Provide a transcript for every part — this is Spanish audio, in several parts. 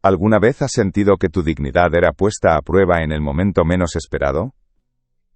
¿Alguna vez has sentido que tu dignidad era puesta a prueba en el momento menos esperado?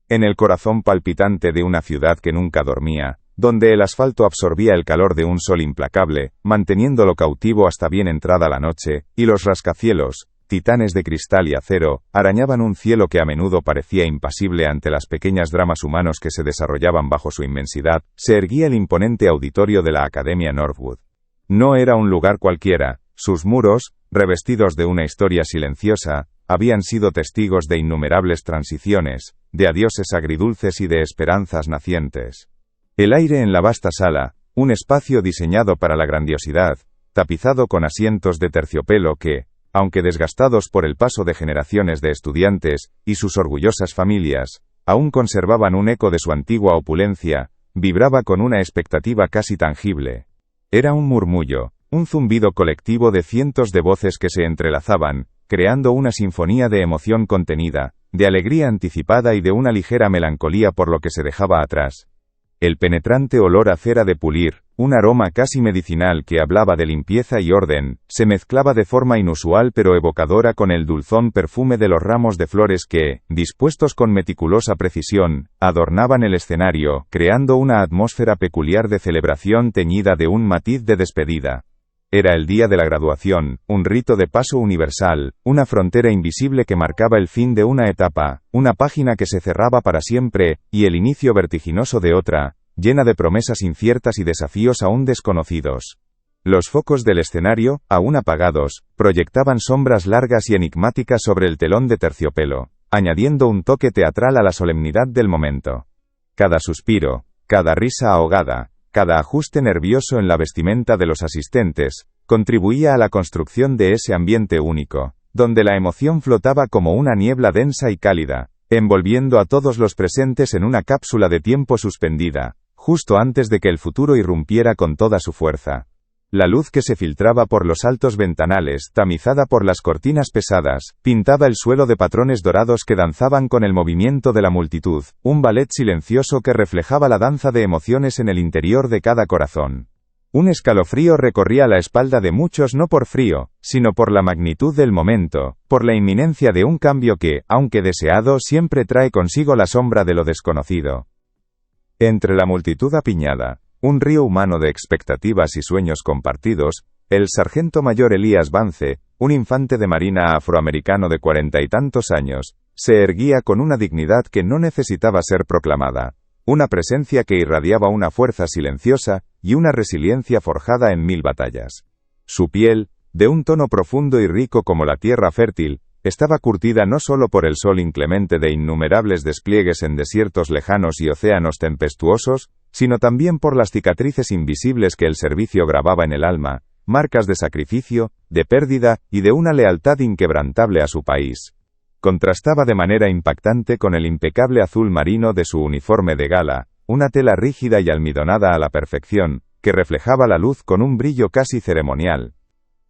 En el corazón palpitante de una ciudad que nunca dormía, donde el asfalto absorbía el calor de un sol implacable, manteniéndolo cautivo hasta bien entrada la noche, y los rascacielos, titanes de cristal y acero, arañaban un cielo que a menudo parecía impasible ante las pequeñas dramas humanos que se desarrollaban bajo su inmensidad, se erguía el imponente auditorio de la Academia Northwood. No era un lugar cualquiera, sus muros, revestidos de una historia silenciosa, habían sido testigos de innumerables transiciones, de adioses agridulces y de esperanzas nacientes. El aire en la vasta sala, un espacio diseñado para la grandiosidad, tapizado con asientos de terciopelo que, aunque desgastados por el paso de generaciones de estudiantes y sus orgullosas familias, aún conservaban un eco de su antigua opulencia, vibraba con una expectativa casi tangible. Era un murmullo, un zumbido colectivo de cientos de voces que se entrelazaban, creando una sinfonía de emoción contenida, de alegría anticipada y de una ligera melancolía por lo que se dejaba atrás. El penetrante olor a cera de pulir, un aroma casi medicinal que hablaba de limpieza y orden, se mezclaba de forma inusual pero evocadora con el dulzón perfume de los ramos de flores que, dispuestos con meticulosa precisión, adornaban el escenario, creando una atmósfera peculiar de celebración teñida de un matiz de despedida. Era el día de la graduación, un rito de paso universal, una frontera invisible que marcaba el fin de una etapa, una página que se cerraba para siempre, y el inicio vertiginoso de otra, llena de promesas inciertas y desafíos aún desconocidos. Los focos del escenario, aún apagados, proyectaban sombras largas y enigmáticas sobre el telón de terciopelo, añadiendo un toque teatral a la solemnidad del momento. Cada suspiro, cada risa ahogada, cada ajuste nervioso en la vestimenta de los asistentes, contribuía a la construcción de ese ambiente único, donde la emoción flotaba como una niebla densa y cálida, envolviendo a todos los presentes en una cápsula de tiempo suspendida, justo antes de que el futuro irrumpiera con toda su fuerza. La luz que se filtraba por los altos ventanales, tamizada por las cortinas pesadas, pintaba el suelo de patrones dorados que danzaban con el movimiento de la multitud, un ballet silencioso que reflejaba la danza de emociones en el interior de cada corazón. Un escalofrío recorría la espalda de muchos no por frío, sino por la magnitud del momento, por la inminencia de un cambio que, aunque deseado, siempre trae consigo la sombra de lo desconocido. Entre la multitud apiñada, un río humano de expectativas y sueños compartidos, el sargento mayor Elías Vance, un infante de marina afroamericano de 40 y tantos años, se erguía con una dignidad que no necesitaba ser proclamada, una presencia que irradiaba una fuerza silenciosa y una resiliencia forjada en 1000 batallas. Su piel, de un tono profundo y rico como la tierra fértil, estaba curtida no solo por el sol inclemente de innumerables despliegues en desiertos lejanos y océanos tempestuosos, sino también por las cicatrices invisibles que el servicio grababa en el alma, marcas de sacrificio, de pérdida y de una lealtad inquebrantable a su país. Contrastaba de manera impactante con el impecable azul marino de su uniforme de gala, una tela rígida y almidonada a la perfección, que reflejaba la luz con un brillo casi ceremonial.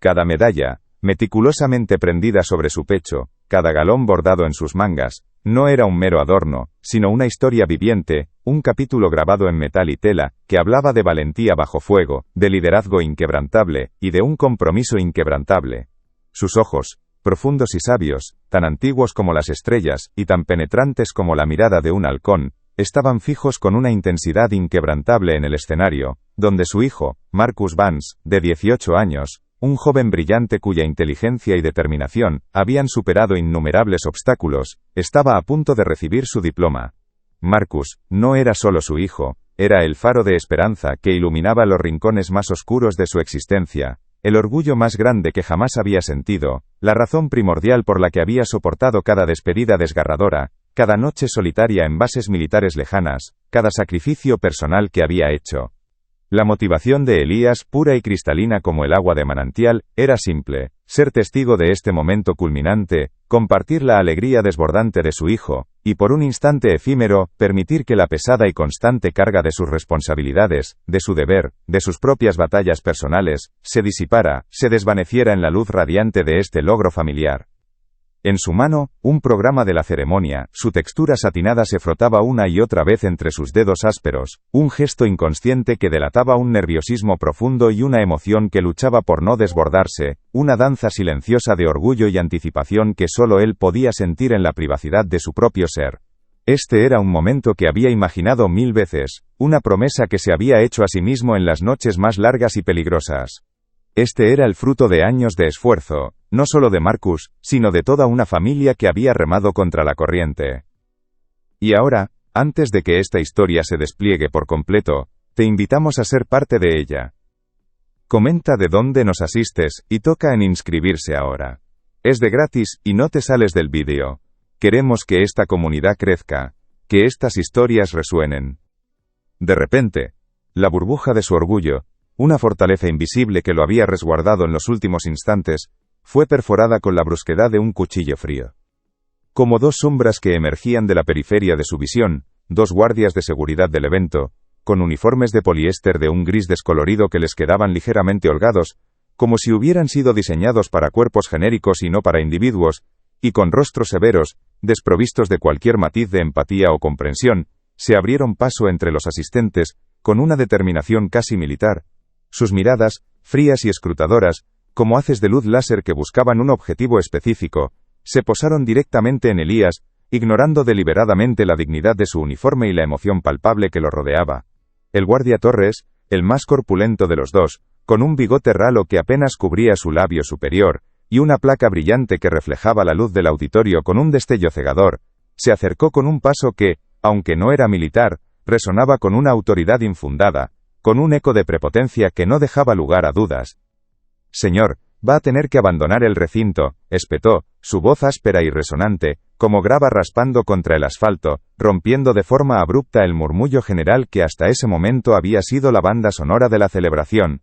Cada medalla, meticulosamente prendida sobre su pecho, cada galón bordado en sus mangas, no era un mero adorno, sino una historia viviente, un capítulo grabado en metal y tela, que hablaba de valentía bajo fuego, de liderazgo inquebrantable, y de un compromiso inquebrantable. Sus ojos, profundos y sabios, tan antiguos como las estrellas, y tan penetrantes como la mirada de un halcón, estaban fijos con una intensidad inquebrantable en el escenario, donde su hijo, Marcus Vance, de 18 años, un joven brillante cuya inteligencia y determinación habían superado innumerables obstáculos, estaba a punto de recibir su diploma. Marcus no era solo su hijo, era el faro de esperanza que iluminaba los rincones más oscuros de su existencia, el orgullo más grande que jamás había sentido, la razón primordial por la que había soportado cada despedida desgarradora, cada noche solitaria en bases militares lejanas, cada sacrificio personal que había hecho. La motivación de Elías, pura y cristalina como el agua de manantial, era simple: ser testigo de este momento culminante, compartir la alegría desbordante de su hijo, y por un instante efímero, permitir que la pesada y constante carga de sus responsabilidades, de su deber, de sus propias batallas personales, se disipara, se desvaneciera en la luz radiante de este logro familiar. En su mano, un programa de la ceremonia, su textura satinada se frotaba una y otra vez entre sus dedos ásperos, un gesto inconsciente que delataba un nerviosismo profundo y una emoción que luchaba por no desbordarse, una danza silenciosa de orgullo y anticipación que solo él podía sentir en la privacidad de su propio ser. Este era un momento que había imaginado 1000 veces, una promesa que se había hecho a sí mismo en las noches más largas y peligrosas. Este era el fruto de años de esfuerzo, no solo de Marcus, sino de toda una familia que había remado contra la corriente. Y ahora, antes de que esta historia se despliegue por completo, te invitamos a ser parte de ella. Comenta de dónde nos asistes, y toca en inscribirse ahora. Es de gratis, y no te sales del vídeo. Queremos que esta comunidad crezca, que estas historias resuenen. De repente, la burbuja de su orgullo, una fortaleza invisible que lo había resguardado en los últimos instantes, fue perforada con la brusquedad de un cuchillo frío. Como dos sombras que emergían de la periferia de su visión, dos guardias de seguridad del evento, con uniformes de poliéster de un gris descolorido que les quedaban ligeramente holgados, como si hubieran sido diseñados para cuerpos genéricos y no para individuos, y con rostros severos, desprovistos de cualquier matiz de empatía o comprensión, se abrieron paso entre los asistentes, con una determinación casi militar. Sus miradas, frías y escrutadoras, como haces de luz láser que buscaban un objetivo específico, se posaron directamente en Elías, ignorando deliberadamente la dignidad de su uniforme y la emoción palpable que lo rodeaba. El guardia Torres, el más corpulento de los dos, con un bigote ralo que apenas cubría su labio superior, y una placa brillante que reflejaba la luz del auditorio con un destello cegador, se acercó con un paso que, aunque no era militar, resonaba con una autoridad infundada, con un eco de prepotencia que no dejaba lugar a dudas. «Señor, va a tener que abandonar el recinto», espetó, su voz áspera y resonante, como grava raspando contra el asfalto, rompiendo de forma abrupta el murmullo general que hasta ese momento había sido la banda sonora de la celebración.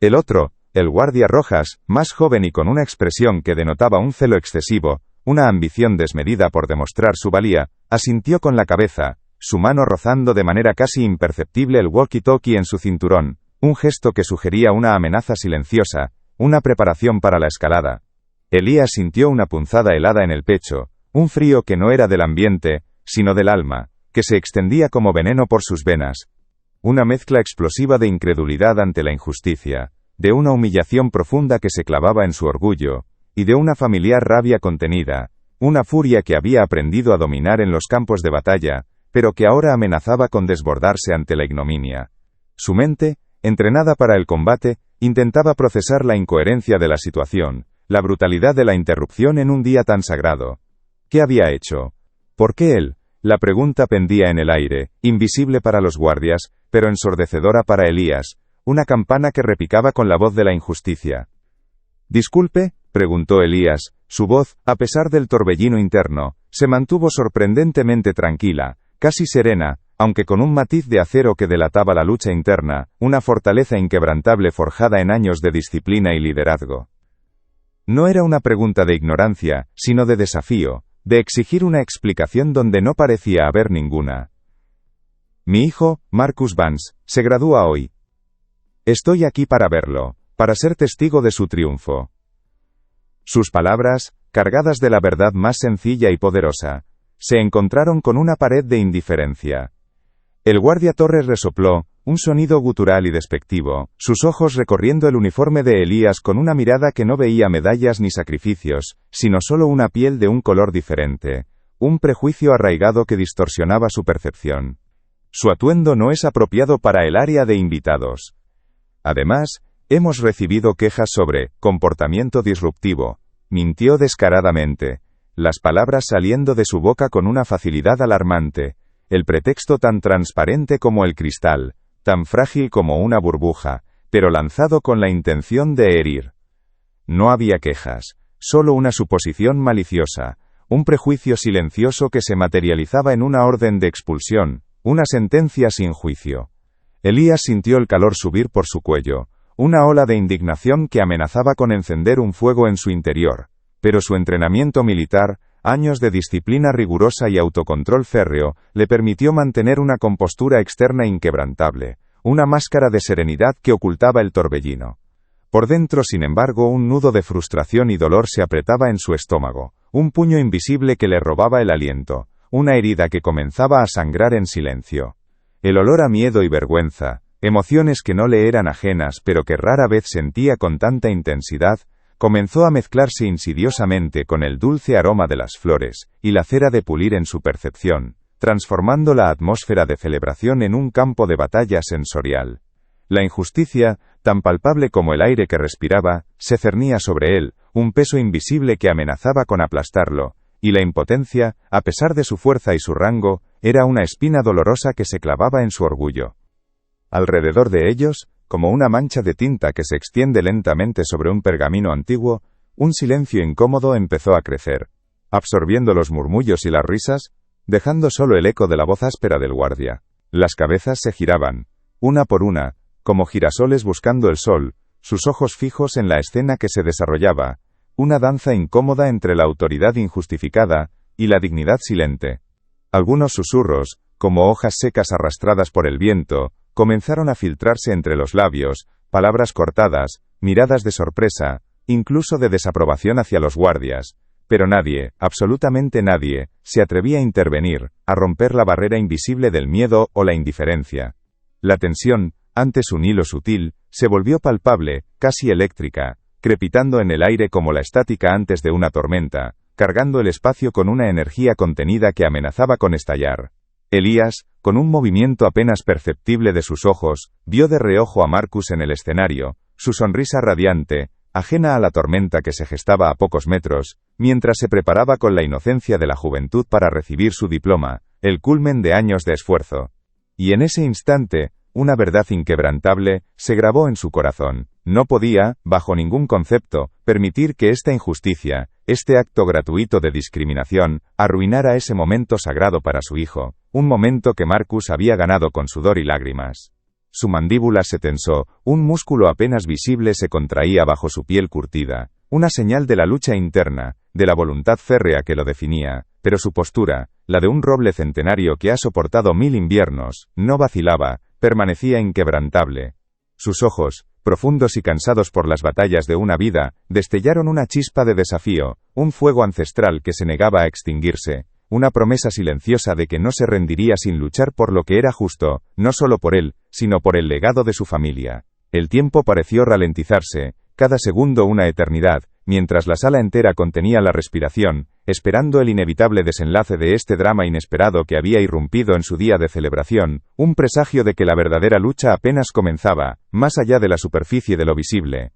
El otro, el guardia Rojas, más joven y con una expresión que denotaba un celo excesivo, una ambición desmedida por demostrar su valía, asintió con la cabeza, su mano rozando de manera casi imperceptible el walkie-talkie en su cinturón, un gesto que sugería una amenaza silenciosa, una preparación para la escalada. Elías sintió una punzada helada en el pecho, un frío que no era del ambiente, sino del alma, que se extendía como veneno por sus venas. Una mezcla explosiva de incredulidad ante la injusticia, de una humillación profunda que se clavaba en su orgullo, y de una familiar rabia contenida, una furia que había aprendido a dominar en los campos de batalla, pero que ahora amenazaba con desbordarse ante la ignominia. Su mente, entrenada para el combate, intentaba procesar la incoherencia de la situación, la brutalidad de la interrupción en un día tan sagrado. ¿Qué había hecho? ¿Por qué él? La pregunta pendía en el aire, invisible para los guardias, pero ensordecedora para Elías, una campana que repicaba con la voz de la injusticia. «Disculpe», preguntó Elías, su voz, a pesar del torbellino interno, se mantuvo sorprendentemente tranquila, casi serena, aunque con un matiz de acero que delataba la lucha interna, una fortaleza inquebrantable forjada en años de disciplina y liderazgo. No era una pregunta de ignorancia, sino de desafío, de exigir una explicación donde no parecía haber ninguna. «Mi hijo, Marcus Vance, se gradúa hoy. Estoy aquí para verlo, para ser testigo de su triunfo». Sus palabras, cargadas de la verdad más sencilla y poderosa, se encontraron con una pared de indiferencia. El guardia Torres resopló, un sonido gutural y despectivo, sus ojos recorriendo el uniforme de Elías con una mirada que no veía medallas ni sacrificios, sino solo una piel de un color diferente, un prejuicio arraigado que distorsionaba su percepción. Su atuendo no es apropiado para el área de invitados. Además, hemos recibido quejas sobre comportamiento disruptivo. Mintió descaradamente, las palabras saliendo de su boca con una facilidad alarmante, el pretexto tan transparente como el cristal, tan frágil como una burbuja, pero lanzado con la intención de herir. No había quejas, solo una suposición maliciosa, un prejuicio silencioso que se materializaba en una orden de expulsión, una sentencia sin juicio. Elías sintió el calor subir por su cuello, una ola de indignación que amenazaba con encender un fuego en su interior, pero su entrenamiento militar, años de disciplina rigurosa y autocontrol férreo, le permitió mantener una compostura externa inquebrantable, una máscara de serenidad que ocultaba el torbellino. Por dentro, sin embargo, un nudo de frustración y dolor se apretaba en su estómago, un puño invisible que le robaba el aliento, una herida que comenzaba a sangrar en silencio. El olor a miedo y vergüenza, emociones que no le eran ajenas pero que rara vez sentía con tanta intensidad, comenzó a mezclarse insidiosamente con el dulce aroma de las flores y la cera de pulir en su percepción, transformando la atmósfera de celebración en un campo de batalla sensorial. La injusticia, tan palpable como el aire que respiraba, se cernía sobre él, un peso invisible que amenazaba con aplastarlo, y la impotencia, a pesar de su fuerza y su rango, era una espina dolorosa que se clavaba en su orgullo. Alrededor de ellos, como una mancha de tinta que se extiende lentamente sobre un pergamino antiguo, un silencio incómodo empezó a crecer, absorbiendo los murmullos y las risas, dejando solo el eco de la voz áspera del guardia. Las cabezas se giraban, una por una, como girasoles buscando el sol, sus ojos fijos en la escena que se desarrollaba, una danza incómoda entre la autoridad injustificada y la dignidad silente. Algunos susurros, como hojas secas arrastradas por el viento, comenzaron a filtrarse entre los labios, palabras cortadas, miradas de sorpresa, incluso de desaprobación hacia los guardias, pero nadie, absolutamente nadie, se atrevía a intervenir, a romper la barrera invisible del miedo o la indiferencia. La tensión, antes un hilo sutil, se volvió palpable, casi eléctrica, crepitando en el aire como la estática antes de una tormenta, cargando el espacio con una energía contenida que amenazaba con estallar. Elías, con un movimiento apenas perceptible de sus ojos, vio de reojo a Marcus en el escenario, su sonrisa radiante, ajena a la tormenta que se gestaba a pocos metros, mientras se preparaba con la inocencia de la juventud para recibir su diploma, el culmen de años de esfuerzo. Y en ese instante, una verdad inquebrantable se grabó en su corazón. No podía, bajo ningún concepto, permitir que esta injusticia, este acto gratuito de discriminación, arruinara ese momento sagrado para su hijo, un momento que Marcus había ganado con sudor y lágrimas. Su mandíbula se tensó, un músculo apenas visible se contraía bajo su piel curtida, una señal de la lucha interna, de la voluntad férrea que lo definía, pero su postura, la de un roble centenario que ha soportado 1000 inviernos, no vacilaba, permanecía inquebrantable. Sus ojos, profundos y cansados por las batallas de una vida, destellaron una chispa de desafío, un fuego ancestral que se negaba a extinguirse, una promesa silenciosa de que no se rendiría sin luchar por lo que era justo, no solo por él, sino por el legado de su familia. El tiempo pareció ralentizarse, cada segundo una eternidad, mientras la sala entera contenía la respiración, esperando el inevitable desenlace de este drama inesperado que había irrumpido en su día de celebración, un presagio de que la verdadera lucha apenas comenzaba, más allá de la superficie de lo visible.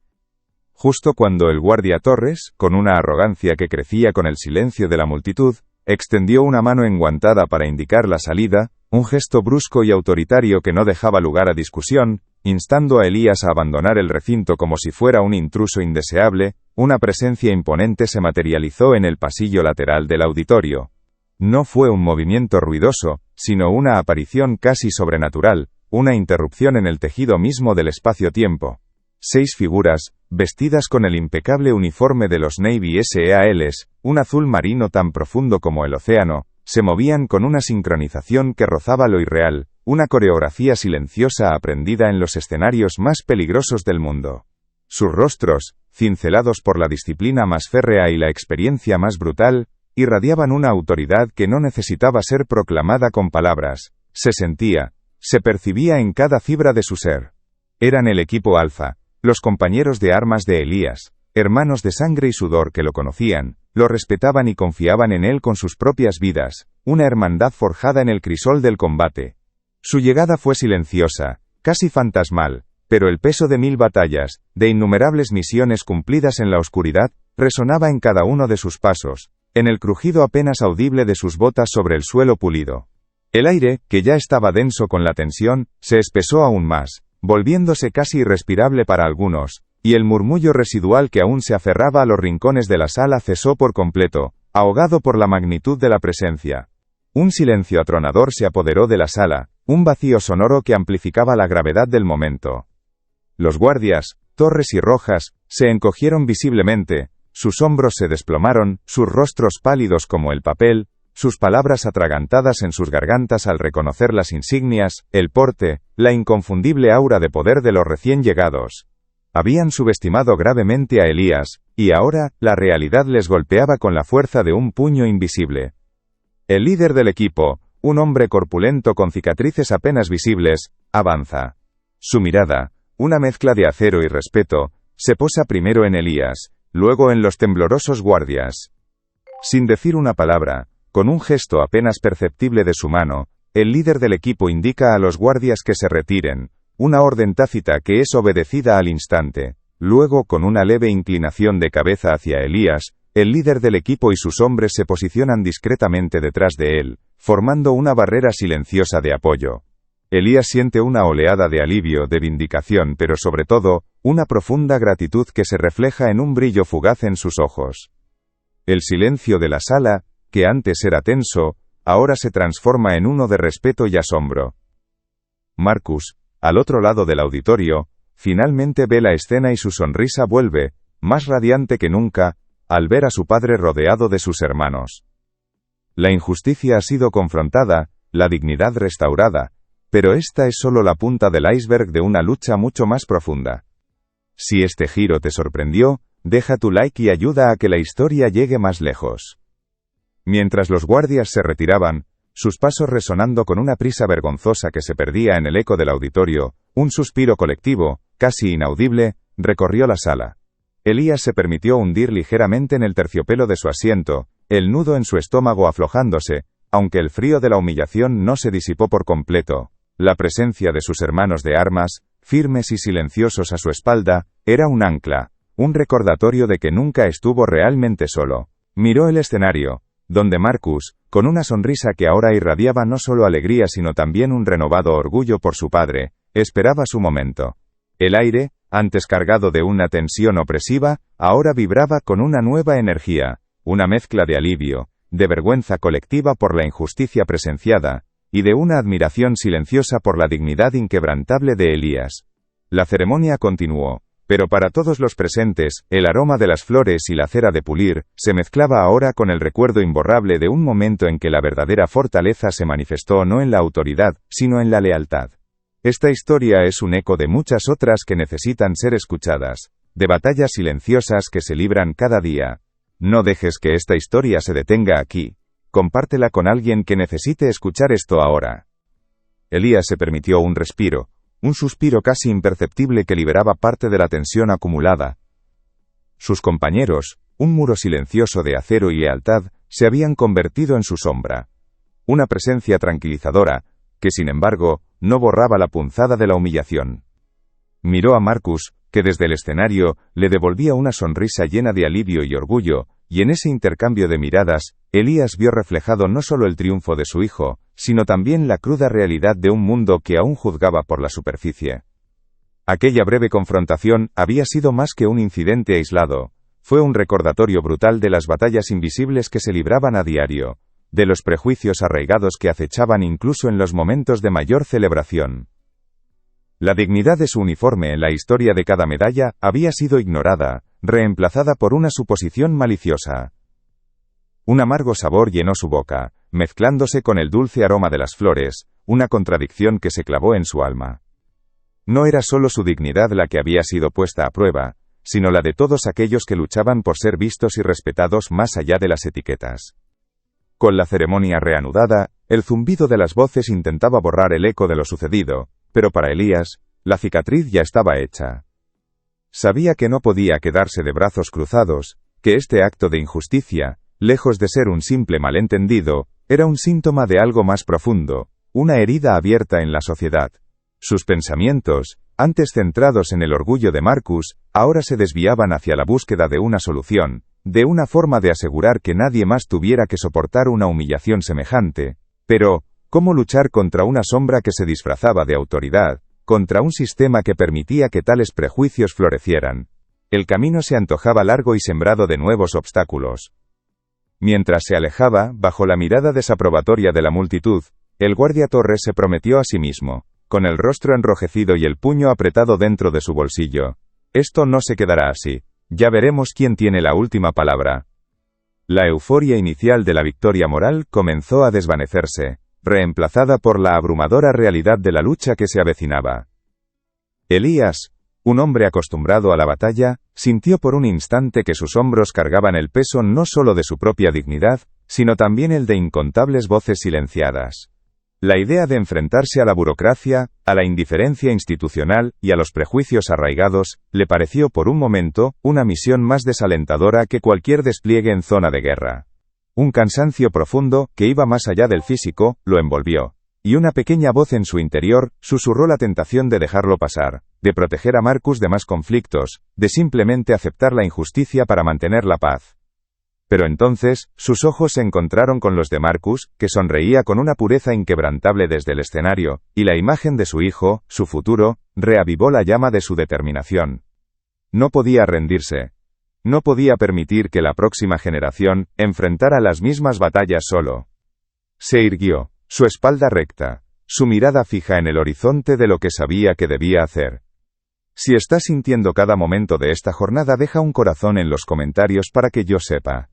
Justo cuando el guardia Torres, con una arrogancia que crecía con el silencio de la multitud, extendió una mano enguantada para indicar la salida, un gesto brusco y autoritario que no dejaba lugar a discusión, instando a Elías a abandonar el recinto como si fuera un intruso indeseable, una presencia imponente se materializó en el pasillo lateral del auditorio. No fue un movimiento ruidoso, sino una aparición casi sobrenatural, una interrupción en el tejido mismo del espacio-tiempo. 6 figuras, vestidas con el impecable uniforme de los Navy SEALs, un azul marino tan profundo como el océano, se movían con una sincronización que rozaba lo irreal, una coreografía silenciosa aprendida en los escenarios más peligrosos del mundo. Sus rostros, cincelados por la disciplina más férrea y la experiencia más brutal, irradiaban una autoridad que no necesitaba ser proclamada con palabras, se sentía, se percibía en cada fibra de su ser. Eran el equipo Alfa, los compañeros de armas de Elías, hermanos de sangre y sudor que lo conocían, lo respetaban y confiaban en él con sus propias vidas, una hermandad forjada en el crisol del combate. Su llegada fue silenciosa, casi fantasmal, pero el peso de 1000 batallas, de innumerables misiones cumplidas en la oscuridad, resonaba en cada uno de sus pasos, en el crujido apenas audible de sus botas sobre el suelo pulido. El aire, que ya estaba denso con la tensión, se espesó aún más, volviéndose casi irrespirable para algunos, y el murmullo residual que aún se aferraba a los rincones de la sala cesó por completo, ahogado por la magnitud de la presencia. Un silencio atronador se apoderó de la sala, un vacío sonoro que amplificaba la gravedad del momento. Los guardias, Torres y Rojas, se encogieron visiblemente, sus hombros se desplomaron, sus rostros pálidos como el papel, sus palabras atragantadas en sus gargantas al reconocer las insignias, el porte, la inconfundible aura de poder de los recién llegados. Habían subestimado gravemente a Elías, y ahora, la realidad les golpeaba con la fuerza de un puño invisible. El líder del equipo, un hombre corpulento con cicatrices apenas visibles, avanza. Su mirada, una mezcla de acero y respeto, se posa primero en Elías, luego en los temblorosos guardias. Sin decir una palabra, con un gesto apenas perceptible de su mano, el líder del equipo indica a los guardias que se retiren, una orden tácita que es obedecida al instante. Luego, con una leve inclinación de cabeza hacia Elías, el líder del equipo y sus hombres se posicionan discretamente detrás de él, formando una barrera silenciosa de apoyo. Elías siente una oleada de alivio, de vindicación, pero sobre todo, una profunda gratitud que se refleja en un brillo fugaz en sus ojos. El silencio de la sala, que antes era tenso, ahora se transforma en uno de respeto y asombro. Marcus, al otro lado del auditorio, finalmente ve la escena y su sonrisa vuelve, más radiante que nunca, al ver a su padre rodeado de sus hermanos. La injusticia ha sido confrontada, la dignidad restaurada, pero esta es solo la punta del iceberg de una lucha mucho más profunda. Si este giro te sorprendió, deja tu like y ayuda a que la historia llegue más lejos. Mientras los guardias se retiraban, sus pasos resonando con una prisa vergonzosa que se perdía en el eco del auditorio, un suspiro colectivo, casi inaudible, recorrió la sala. Elías se permitió hundir ligeramente en el terciopelo de su asiento, el nudo en su estómago aflojándose, aunque el frío de la humillación no se disipó por completo. La presencia de sus hermanos de armas, firmes y silenciosos a su espalda, era un ancla, un recordatorio de que nunca estuvo realmente solo. Miró el escenario, donde Marcus, con una sonrisa que ahora irradiaba no solo alegría sino también un renovado orgullo por su padre, esperaba su momento. El aire, antes cargado de una tensión opresiva, ahora vibraba con una nueva energía, una mezcla de alivio, de vergüenza colectiva por la injusticia presenciada, y de una admiración silenciosa por la dignidad inquebrantable de Elías. La ceremonia continuó, pero para todos los presentes, el aroma de las flores y la cera de pulir, se mezclaba ahora con el recuerdo imborrable de un momento en que la verdadera fortaleza se manifestó no en la autoridad, sino en la lealtad. Esta historia es un eco de muchas otras que necesitan ser escuchadas, de batallas silenciosas que se libran cada día. No dejes que esta historia se detenga aquí. Compártela con alguien que necesite escuchar esto ahora. Elías se permitió un respiro, un suspiro casi imperceptible que liberaba parte de la tensión acumulada. Sus compañeros, un muro silencioso de acero y lealtad, se habían convertido en su sombra. Una presencia tranquilizadora, que sin embargo, no borraba la punzada de la humillación. Miró a Marcus, que desde el escenario, le devolvía una sonrisa llena de alivio y orgullo, y en ese intercambio de miradas, Elías vio reflejado no solo el triunfo de su hijo, sino también la cruda realidad de un mundo que aún juzgaba por la superficie. Aquella breve confrontación había sido más que un incidente aislado, fue un recordatorio brutal de las batallas invisibles que se libraban a diario, de los prejuicios arraigados que acechaban incluso en los momentos de mayor celebración. La dignidad de su uniforme en la historia de cada medalla había sido ignorada, reemplazada por una suposición maliciosa. Un amargo sabor llenó su boca, mezclándose con el dulce aroma de las flores, una contradicción que se clavó en su alma. No era solo su dignidad la que había sido puesta a prueba, sino la de todos aquellos que luchaban por ser vistos y respetados más allá de las etiquetas. Con la ceremonia reanudada, el zumbido de las voces intentaba borrar el eco de lo sucedido, pero para Elías, la cicatriz ya estaba hecha. Sabía que no podía quedarse de brazos cruzados, que este acto de injusticia, lejos de ser un simple malentendido, era un síntoma de algo más profundo, una herida abierta en la sociedad. Sus pensamientos, antes centrados en el orgullo de Marcus, ahora se desviaban hacia la búsqueda de una solución, de una forma de asegurar que nadie más tuviera que soportar una humillación semejante. Pero, ¿cómo luchar contra una sombra que se disfrazaba de autoridad, contra un sistema que permitía que tales prejuicios florecieran? El camino se antojaba largo y sembrado de nuevos obstáculos. Mientras se alejaba, bajo la mirada desaprobatoria de la multitud, el guardia Torres se prometió a sí mismo, con el rostro enrojecido y el puño apretado dentro de su bolsillo: esto no se quedará así, ya veremos quién tiene la última palabra. La euforia inicial de la victoria moral comenzó a desvanecerse, reemplazada por la abrumadora realidad de la lucha que se avecinaba. Elías, Un hombre acostumbrado a la batalla, sintió por un instante que sus hombros cargaban el peso no solo de su propia dignidad, sino también el de incontables voces silenciadas. La idea de enfrentarse a la burocracia, a la indiferencia institucional y a los prejuicios arraigados, le pareció por un momento una misión más desalentadora que cualquier despliegue en zona de guerra. Un cansancio profundo, que iba más allá del físico, lo envolvió. Y una pequeña voz en su interior susurró la tentación de dejarlo pasar, de proteger a Marcus de más conflictos, de simplemente aceptar la injusticia para mantener la paz. Pero entonces, sus ojos se encontraron con los de Marcus, que sonreía con una pureza inquebrantable desde el escenario, y la imagen de su hijo, su futuro, reavivó la llama de su determinación. No podía rendirse. No podía permitir que la próxima generación enfrentara las mismas batallas solo. Se irguió, su espalda recta, su mirada fija en el horizonte de lo que sabía que debía hacer. Si estás sintiendo cada momento de esta jornada, deja un corazón en los comentarios para que yo sepa.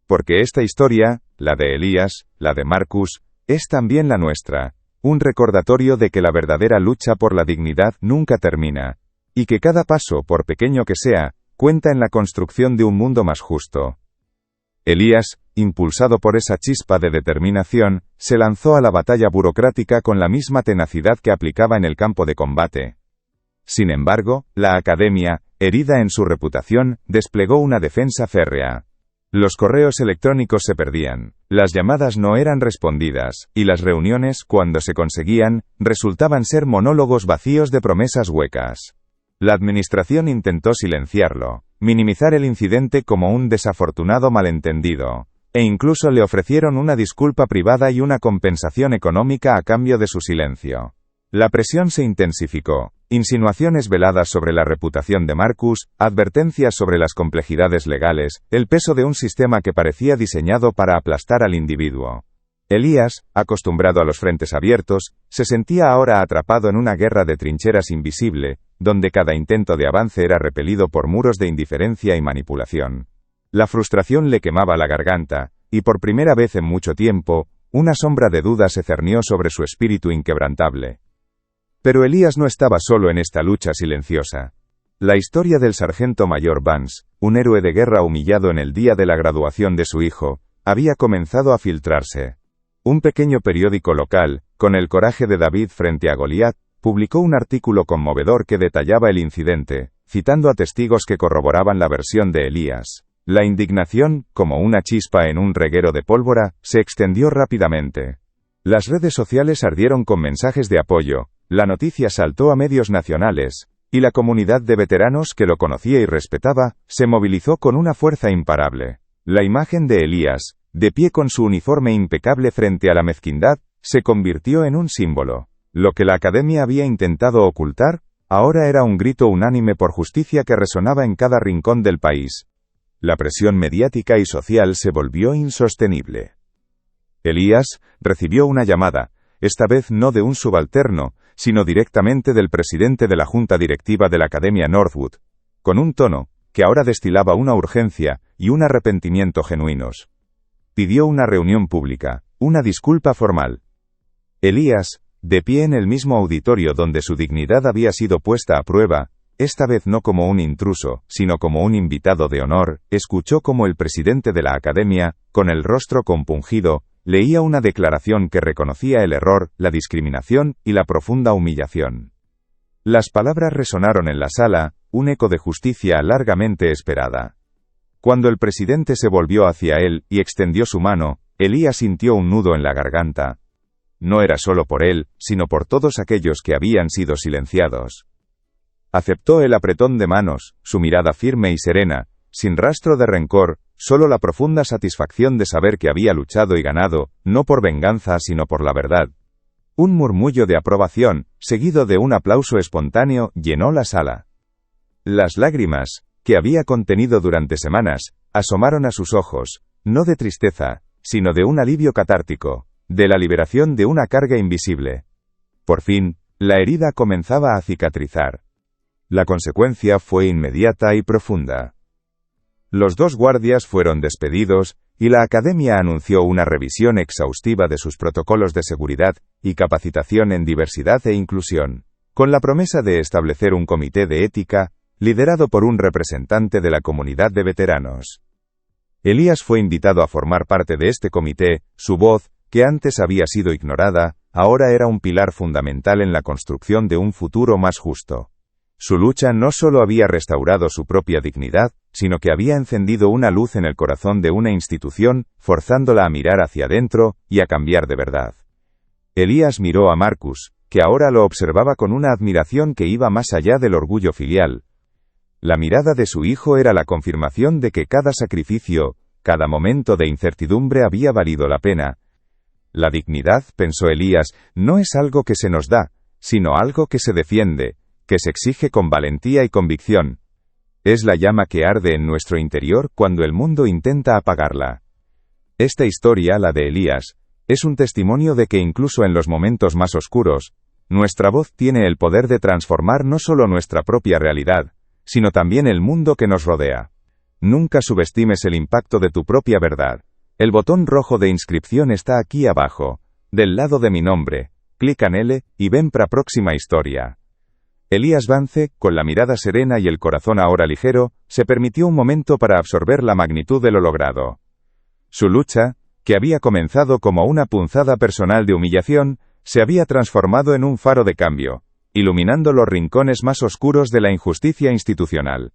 Porque esta historia, la de Elías, la de Marcus, es también la nuestra, un recordatorio de que la verdadera lucha por la dignidad nunca termina, y que cada paso, por pequeño que sea, cuenta en la construcción de un mundo más justo. Elías, impulsado por esa chispa de determinación, se lanzó a la batalla burocrática con la misma tenacidad que aplicaba en el campo de combate. Sin embargo, la Academia, herida en su reputación, desplegó una defensa férrea. Los correos electrónicos se perdían, las llamadas no eran respondidas, y las reuniones, cuando se conseguían, resultaban ser monólogos vacíos de promesas huecas. La administración intentó silenciarlo, minimizar el incidente como un desafortunado malentendido, e incluso le ofrecieron una disculpa privada y una compensación económica a cambio de su silencio. La presión se intensificó, insinuaciones veladas sobre la reputación de Marcus, advertencias sobre las complejidades legales, el peso de un sistema que parecía diseñado para aplastar al individuo. Elías, acostumbrado a los frentes abiertos, se sentía ahora atrapado en una guerra de trincheras invisible, donde cada intento de avance era repelido por muros de indiferencia y manipulación. La frustración le quemaba la garganta, y por primera vez en mucho tiempo, una sombra de duda se cernió sobre su espíritu inquebrantable. Pero Elías no estaba solo en esta lucha silenciosa. La historia del sargento mayor Vance, un héroe de guerra humillado en el día de la graduación de su hijo, había comenzado a filtrarse. Un pequeño periódico local, con el coraje de David frente a Goliat, publicó un artículo conmovedor que detallaba el incidente, citando a testigos que corroboraban la versión de Elías. La indignación, como una chispa en un reguero de pólvora, se extendió rápidamente. Las redes sociales ardieron con mensajes de apoyo, la noticia saltó a medios nacionales, y la comunidad de veteranos que lo conocía y respetaba, se movilizó con una fuerza imparable. La imagen de Elías, de pie con su uniforme impecable frente a la mezquindad, se convirtió en un símbolo. Lo que la Academia había intentado ocultar, ahora era un grito unánime por justicia que resonaba en cada rincón del país. La presión mediática y social se volvió insostenible. Elías recibió una llamada, esta vez no de un subalterno, sino directamente del presidente de la junta directiva de la Academia Northwood, con un tono que ahora destilaba una urgencia y un arrepentimiento genuinos. Pidió una reunión pública, una disculpa formal. Elías, de pie en el mismo auditorio donde su dignidad había sido puesta a prueba, esta vez no como un intruso, sino como un invitado de honor, escuchó cómo el presidente de la Academia, con el rostro compungido, leía una declaración que reconocía el error, la discriminación y la profunda humillación. Las palabras resonaron en la sala, un eco de justicia largamente esperada. Cuando el presidente se volvió hacia él y extendió su mano, Elías sintió un nudo en la garganta. No era solo por él, sino por todos aquellos que habían sido silenciados. Aceptó el apretón de manos, su mirada firme y serena, sin rastro de rencor, solo la profunda satisfacción de saber que había luchado y ganado, no por venganza sino por la verdad. Un murmullo de aprobación, seguido de un aplauso espontáneo, llenó la sala. Las lágrimas, que había contenido durante semanas, asomaron a sus ojos, no de tristeza, sino de un alivio catártico, de la liberación de una carga invisible. Por fin, la herida comenzaba a cicatrizar. La consecuencia fue inmediata y profunda. Los dos guardias fueron despedidos, y la Academia anunció una revisión exhaustiva de sus protocolos de seguridad y capacitación en diversidad e inclusión. con la promesa de establecer un comité de ética, liderado por un representante de la comunidad de veteranos. Elías fue invitado a formar parte de este comité. Su voz, que antes había sido ignorada, ahora era un pilar fundamental en la construcción de un futuro más justo. Su lucha no solo había restaurado su propia dignidad, sino que había encendido una luz en el corazón de una institución, forzándola a mirar hacia adentro y a cambiar de verdad. Elías miró a Marcus, que ahora lo observaba con una admiración que iba más allá del orgullo filial. La mirada de su hijo era la confirmación de que cada sacrificio, cada momento de incertidumbre había valido la pena. La dignidad, pensó Elías, no es algo que se nos da, sino algo que se defiende, que se exige con valentía y convicción. Es la llama que arde en nuestro interior cuando el mundo intenta apagarla. Esta historia, la de Elías, es un testimonio de que incluso en los momentos más oscuros, nuestra voz tiene el poder de transformar no solo nuestra propia realidad, sino también el mundo que nos rodea. Nunca subestimes el impacto de tu propia verdad. El botón rojo de inscripción está aquí abajo, del lado de mi nombre. Clica en él y ven para próxima historia. Elías Vance, con la mirada serena y el corazón ahora ligero, se permitió un momento para absorber la magnitud de lo logrado. Su lucha, que había comenzado como una punzada personal de humillación, se había transformado en un faro de cambio, iluminando los rincones más oscuros de la injusticia institucional.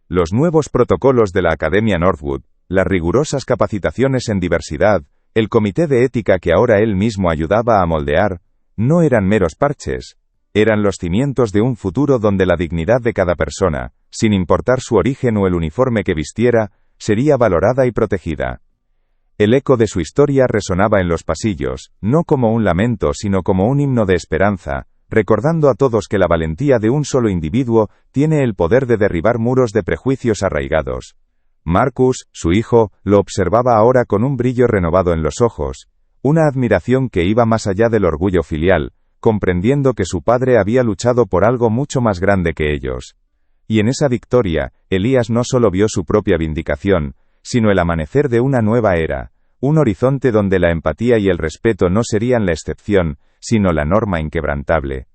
Los nuevos protocolos de la Academia Northwood, las rigurosas capacitaciones en diversidad, el comité de ética que ahora él mismo ayudaba a moldear, no eran meros parches. Eran los cimientos de un futuro donde la dignidad de cada persona, sin importar su origen o el uniforme que vistiera, sería valorada y protegida. El eco de su historia resonaba en los pasillos, no como un lamento sino como un himno de esperanza, recordando a todos que la valentía de un solo individuo tiene el poder de derribar muros de prejuicios arraigados. Marcus, su hijo, lo observaba ahora con un brillo renovado en los ojos, una admiración que iba más allá del orgullo filial, comprendiendo que su padre había luchado por algo mucho más grande que ellos. Y en esa victoria, Elías no solo vio su propia vindicación, sino el amanecer de una nueva era, un horizonte donde la empatía y el respeto no serían la excepción, sino la norma inquebrantable.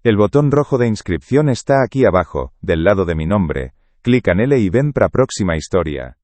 El botón rojo de inscripción está aquí abajo, del lado de mi nombre. Clica en él y ven para próxima historia.